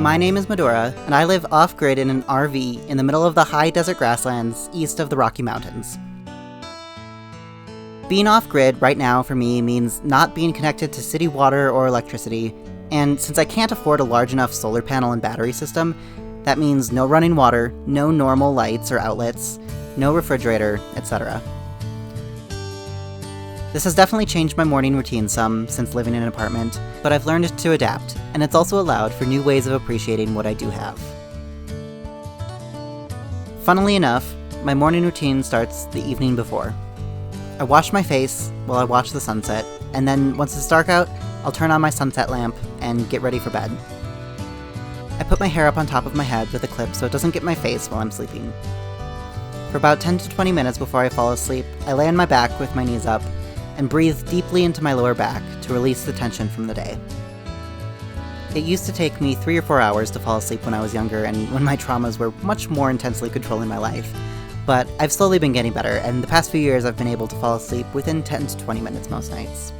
My name is Medora, and I live off-grid in an RV in the middle of the high desert grasslands east of the Rocky Mountains. Being off-grid right now for me means not being connected to city water or electricity, and since I can't afford a large enough solar panel and battery system, that means no running water, no normal lights or outlets, no refrigerator, etc. This has definitely changed my morning routine some since living in an apartment, but I've learned to adapt, and it's also allowed for new ways of appreciating what I do have. Funnily enough, my morning routine starts the evening before. I wash my face while I watch the sunset, and then once it's dark out, I'll turn on my sunset lamp and get ready for bed. I put my hair up on top of my head with a clip so it doesn't get in my face while I'm sleeping. For about 10 to 20 minutes before I fall asleep, I lay on my back with my knees up and breathe deeply into my lower back to release the tension from the day. It used to take me 3 or 4 hours to fall asleep when I was younger and when my traumas were much more intensely controlling my life, but I've slowly been getting better, and the past few years I've been able to fall asleep within 10 to 20 minutes most nights.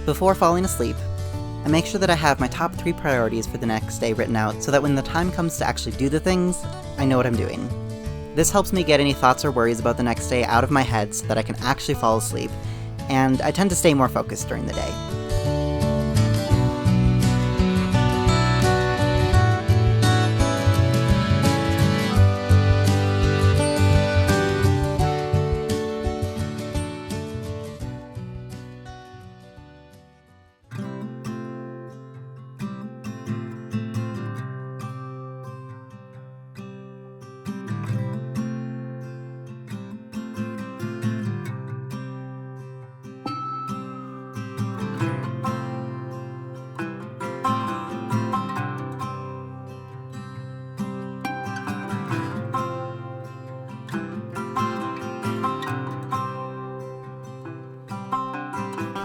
Before falling asleep, I make sure that I have my top 3 priorities for the next day written out so that when the time comes to actually do the things, I know what I'm doing. This helps me get any thoughts or worries about the next day out of my head so that I can actually fall asleep, and I tend to stay more focused during the day.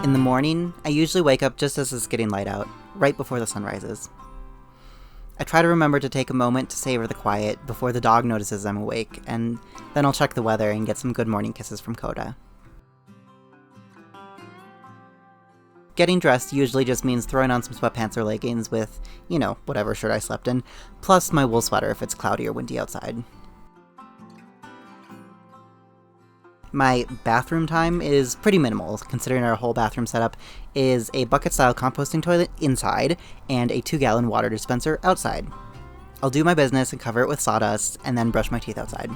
In the morning, I usually wake up just as it's getting light out, right before the sun rises. I try to remember to take a moment to savor the quiet before the dog notices I'm awake, and then I'll check the weather and get some good morning kisses from Coda. Getting dressed usually just means throwing on some sweatpants or leggings with, whatever shirt I slept in, plus my wool sweater if it's cloudy or windy outside. My bathroom time is pretty minimal, considering our whole bathroom setup is a bucket-style composting toilet inside and a 2-gallon water dispenser outside. I'll do my business and cover it with sawdust, and then brush my teeth outside.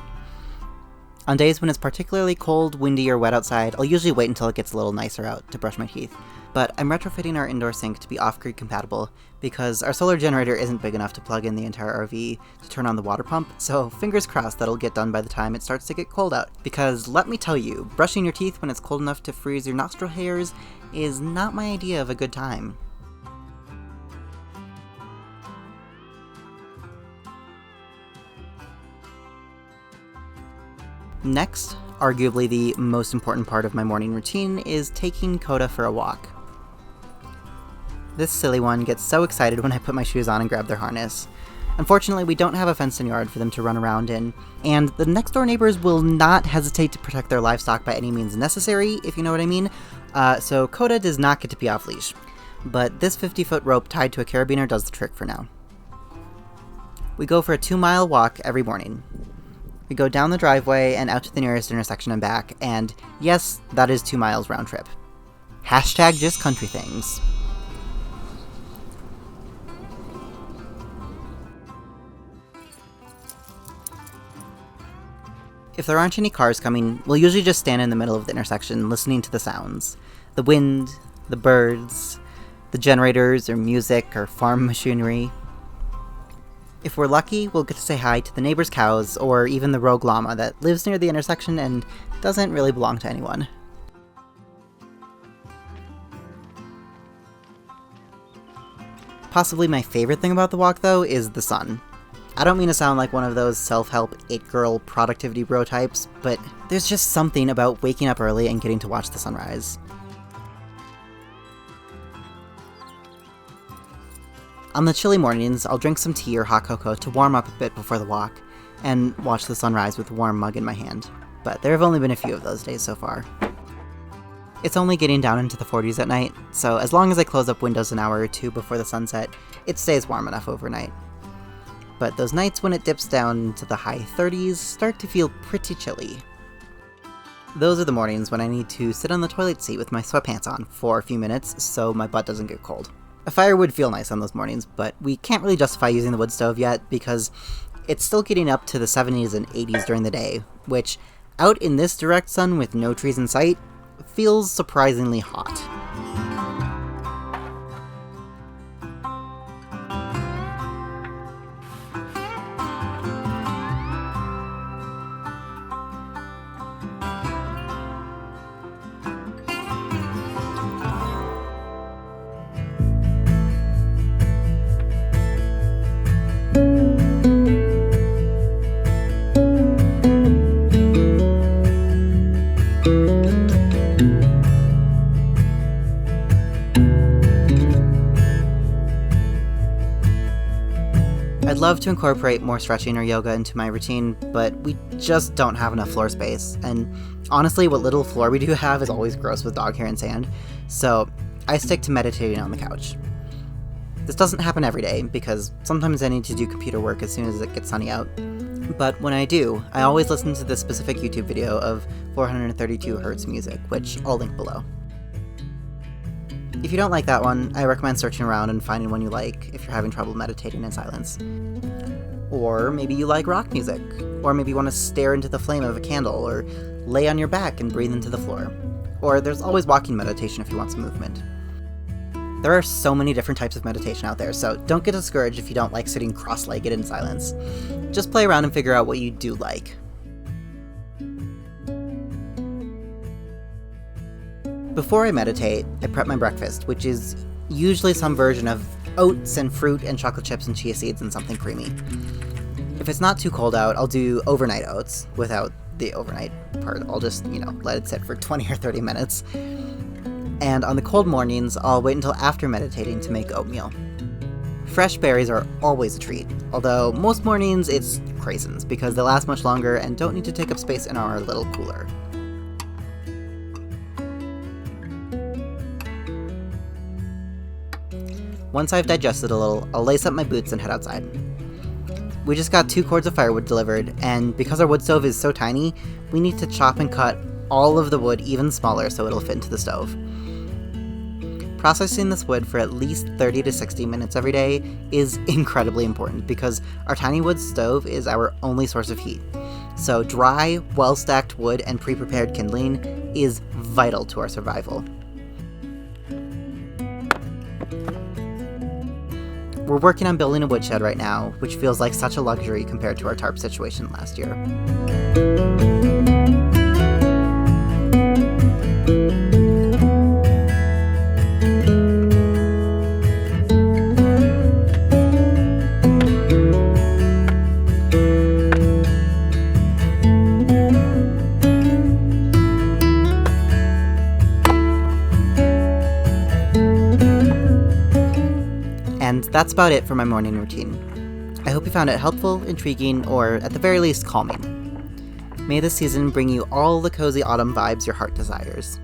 On days when it's particularly cold, windy, or wet outside, I'll usually wait until it gets a little nicer out to brush my teeth. But I'm retrofitting our indoor sink to be off-grid compatible because our solar generator isn't big enough to plug in the entire RV to turn on the water pump, so fingers crossed that'll get done by the time it starts to get cold out. Because let me tell you, brushing your teeth when it's cold enough to freeze your nostril hairs is not my idea of a good time. Next, arguably the most important part of my morning routine is taking Coda for a walk. This silly one gets so excited when I put my shoes on and grab their harness. Unfortunately, we don't have a fenced-in yard for them to run around in, and the next-door neighbors will not hesitate to protect their livestock by any means necessary, if you know what I mean, so Coda does not get to be off-leash. But this 50-foot rope tied to a carabiner does the trick for now. We go for a 2-mile walk every morning. We go down the driveway and out to the nearest intersection and back, and yes, that is 2 miles round trip. Hashtag just country things. If there aren't any cars coming, we'll usually just stand in the middle of the intersection listening to the sounds. The wind, the birds, the generators or music or farm machinery. If we're lucky, we'll get to say hi to the neighbor's cows or even the rogue llama that lives near the intersection and doesn't really belong to anyone. Possibly my favorite thing about the walk, though, is the sun. I don't mean to sound like one of those self-help it-girl productivity bro types, but there's just something about waking up early and getting to watch the sunrise. On the chilly mornings, I'll drink some tea or hot cocoa to warm up a bit before the walk, and watch the sunrise with a warm mug in my hand. But there have only been a few of those days so far. It's only getting down into the 40s at night, so as long as I close up windows an hour or two before the sunset, it stays warm enough overnight. But those nights when it dips down to the high 30s start to feel pretty chilly. Those are the mornings when I need to sit on the toilet seat with my sweatpants on for a few minutes so my butt doesn't get cold. A fire would feel nice on those mornings, but we can't really justify using the wood stove yet because it's still getting up to the 70s and 80s during the day, which, out in this direct sun with no trees in sight, feels surprisingly hot. I'd love to incorporate more stretching or yoga into my routine, but we just don't have enough floor space, and honestly, what little floor we do have is always gross with dog hair and sand, so I stick to meditating on the couch. This doesn't happen every day, because sometimes I need to do computer work as soon as it gets sunny out, but when I do, I always listen to this specific YouTube video of 432 Hz music, which I'll link below. If you don't like that one, I recommend searching around and finding one you like if you're having trouble meditating in silence. Or maybe you like rock music, or maybe you want to stare into the flame of a candle, or lay on your back and breathe into the floor. Or there's always walking meditation if you want some movement. There are so many different types of meditation out there, so don't get discouraged if you don't like sitting cross-legged in silence. Just play around and figure out what you do like. Before I meditate, I prep my breakfast, which is usually some version of oats and fruit and chocolate chips and chia seeds and something creamy. If it's not too cold out, I'll do overnight oats without the overnight part. I'll just, let it sit for 20 or 30 minutes. And on the cold mornings, I'll wait until after meditating to make oatmeal. Fresh berries are always a treat, although most mornings it's craisins because they last much longer and don't need to take up space in our little cooler. Once I've digested a little, I'll lace up my boots and head outside. We just got 2 cords of firewood delivered, and because our wood stove is so tiny, we need to chop and cut all of the wood even smaller so it'll fit into the stove. Processing this wood for at least 30 to 60 minutes every day is incredibly important because our tiny wood stove is our only source of heat. So dry, well-stacked wood and pre-prepared kindling is vital to our survival. We're working on building a woodshed right now, which feels like such a luxury compared to our tarp situation last year. And that's about it for my morning routine. I hope you found it helpful, intriguing, or at the very least calming. May this season bring you all the cozy autumn vibes your heart desires.